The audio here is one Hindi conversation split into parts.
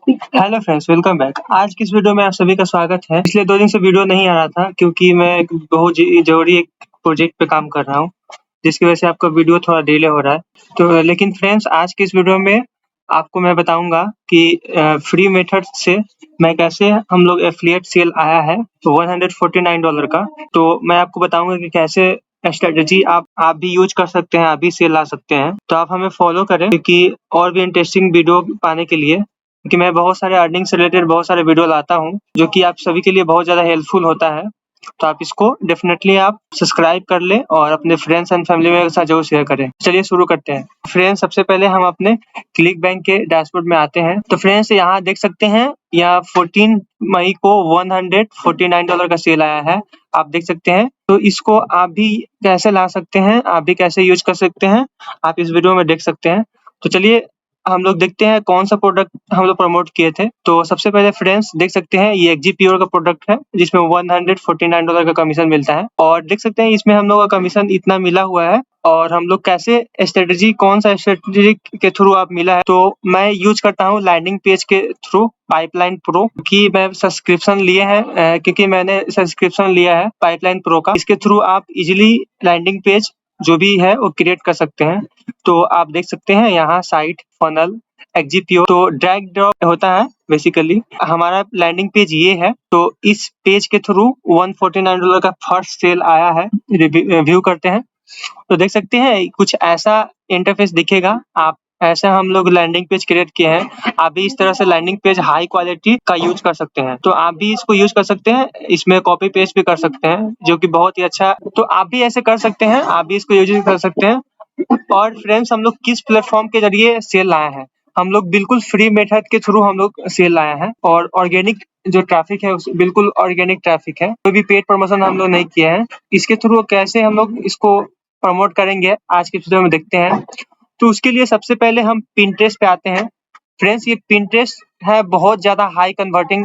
Hello friends, welcome back. आज की इस वीडियो में आप सभी का स्वागत है। पिछले 2 दिन से वीडियो नहीं आ रहा था क्योंकि मैं एक बहुत ज़रूरी एक प्रोजेक्ट पे काम कर रहा हूँ, जिसकी वजह से आपका वीडियो थोड़ा डिले हो रहा है। तो लेकिन फ्रेंड्स, आज की इस वीडियो में आपको मैं बताऊँगा कि फ्री मेथड से मैं कैसे हम लोग एफ़िलिएट सेल आया है तो $149 का, तो मैं आपको बताऊँगा कि कैसे स्ट्रैटेजी आप भी यूज़ कर सकते हैं, आप भी सेल ला सकते हैं। तो आप हमें फॉलो करें क्योंकि और भी इंटरेस्टिंग वीडियो पाने के लिए, क्योंकि मैं बहुत सारे अर्निंग से रिलेटेड बहुत सारे वीडियो लाता हूँ, जो कि आप सभी के लिए बहुत ज़्यादा हेल्पफुल होता है। तो आप इसको डेफ़िनेटली आप सब्सक्राइब कर लें और अपने फ्रेंड्स एंड फैमिली मेंबर के साथ ज़रूर शेयर करें। चलिए शुरू करते हैं। फ्रेंड्स, सबसे पहले हम अपने क्लिक बैंक के डैशबोर्ड में आते हैं। तो फ्रेंड्स, यहाँ देख सकते हैं, यहाँ 14 मई को $149 का सेल आया है। आप देख सकते हैं। तो इसको आप भी कैसे ला सकते हैं, आप भी कैसे यूज़ कर सकते हैं, आप इस वीडियो में देख सकते हैं। तो चलिए हम लोग देखते हैं कौन-सा प्रोडक्ट हम लोग प्रमोट किए थे। तो सबसे पहले फ्रेंड्स देख सकते हैं, ये एक्जीप्योर का प्रोडक्ट है, जिसमें $149 का कमीशन मिलता है और देख सकते हैं इसमें हम लोग का कमीशन इतना मिला हुआ है और हम लोग कैसे स्ट्रेटजी कौन-सा स्ट्रेटजी के थ्रू आप मिला है। तो मैं यूज़ करता हूँ लैंडिंग पेज के थ्रू पाइपलाइन प्रो की मैं सब्सक्रिप्शन लिए हैं क्योंकि मैंने सब्सक्रिप्शन लिया है पाइपलाइन प्रो का। इसके थ्रू आप इज़िली लैंडिंग पेज जो भी है वो क्रिएट कर सकते हैं। तो आप देख सकते हैं यहाँ साइट, फनल, एक्जीप्योर, तो ड्रैग ड्रॉप होता है बेसिकली। हमारा लैंडिंग पेज ये है, तो इस पेज के थ्रू $149 का फर्स्ट सेल आया है। रिव्यू करते हैं। तो देख सकते हैं कुछ ऐसा इंटरफेस दिखेगा। आप ऐसा हम लोग लैंडिंग पेज क्रिएट किए हैं। आप भी इस तरह से लैंडिंग पेज हाई क्वालिटी का यूज़ कर सकते हैं। तो आप भी इसको यूज़ कर सकते हैं। इसमें कॉपी पेस्ट भी कर सकते हैं, जो कि बहुत ही अच्छा। तो आप भी ऐसे कर सकते हैं, आप भी इसको यूज़ कर सकते हैं। और फ्रेंड्स, हम लोग किस प्लेटफ़ॉर्म के ज़रिए सेल लाए हैं? हम लोग बिल्कुल फ्री मेथड के थ्रू हम लोग सेल लाए हैं और ऑर्गेनिक जो ट्रैफ़िक है, उस बिल्कुल ऑर्गेनिक ट्रैफ़िक है। कोई भी पेड प्रमोशन हम लोग नहीं किए हैं। इसके थ्रू कैसे हम लोग इसको प्रमोट करेंगे, आज की वीडियो में देखते हैं। तो उसके लिए सबसे पहले हम पिंटरेस्ट पे आते हैं। फ्रेंड्स, ये पिंटरेस्ट है बहुत ज़्यादा हाई कन्वर्टिंग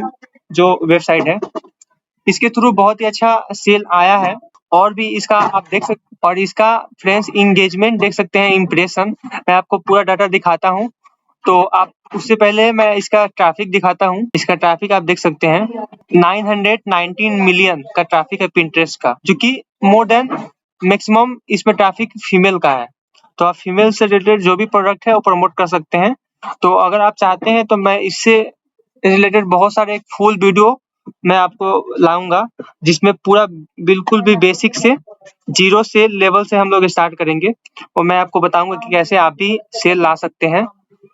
जो वेबसाइट है। इसके थ्रू बहुत ही अच्छा सेल आया है और भी इसका आप देख सकते और इसका फ्रेंड्स एंगेजमेंट देख सकते हैं, इंप्रेशन। मैं आपको पूरा डाटा दिखाता हूँ। तो आप उससे पहले मैं इसका ट्रैफिक दिखाता हूँ। इसका ट्रैफिक आप देख सकते हैं, 919 मिलियन का ट्रैफिक है पिंटरेस्ट का, जो कि मोर देन मैक्सिमम इसमें ट्रैफिक फीमेल का है। तो आप फीमेल से रिलेटेड जो भी प्रोडक्ट है वो प्रमोट कर सकते हैं। तो अगर आप चाहते हैं तो मैं इससे रिलेटेड बहुत सारे फुल वीडियो मैं आपको लाऊँगा, जिसमें पूरा बिल्कुल भी बेसिक से, ज़ीरो से लेवल से हम लोग स्टार्ट करेंगे और मैं आपको बताऊँगा कि कैसे आप भी सेल ला सकते हैं,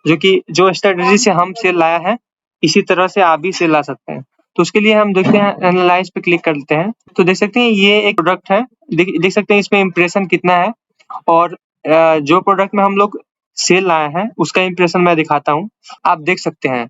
जो कि जो स्ट्रैटेजी से हम सेल लाया है, इसी तरह से आप भी सेल ला सकते हैं। तो उसके लिए हम देखते हैं, एनालाइज़ पे क्लिक करते हैं। तो देख सकते हैं ये एक प्रोडक्ट है। देख सकते हैं इसमें इंप्रेशन कितना है और जो प्रोडक्ट में हम लोग सेल लाए हैं, उसका इंप्रेशन मैं दिखाता हूँ। आप देख सकते हैं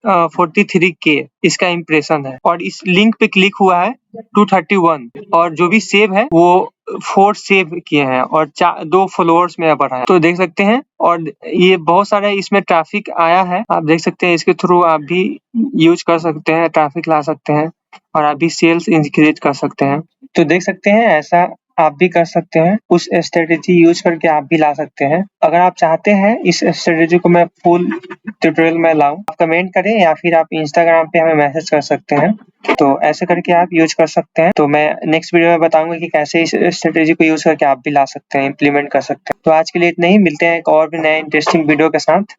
43 के इसका इंप्रेशन है और इस लिंक पे क्लिक हुआ है 231 और जो भी सेव है वो 4 सेव किए हैं और 2 फॉलोअर्स मेरा बढ़ा है। तो देख सकते हैं और ये बहुत सारे इसमें ट्रैफिक आया है। आप देख सकते हैं, इसके थ्रू आप भी यूज़ कर सकते हैं, ट्रैफिक ला सकते हैं और आप भी सेल्स इंक्रीज कर सकते हैं। तो देख सकते हैं ऐसा आप भी कर सकते हैं। उस स्ट्रैटेजी यूज़ करके आप भी ला सकते हैं। अगर आप चाहते हैं इस स्ट्रैटेजी को मैं फुल ट्यूटोरियल में लाऊँ, आप कमेंट करें या फिर आप इंस्टाग्राम पे हमें मैसेज कर सकते हैं। तो ऐसे करके आप यूज़ कर सकते हैं। तो मैं नेक्स्ट वीडियो में बताऊँगा कि कैसे इस स्ट्रैटेजी को यूज़ करके आप भी ला सकते हैं, इम्प्लीमेंट कर सकते हैं। तो आज के लिए इतना ही, मिलते हैं एक और भी नए इंटरेस्टिंग वीडियो के साथ।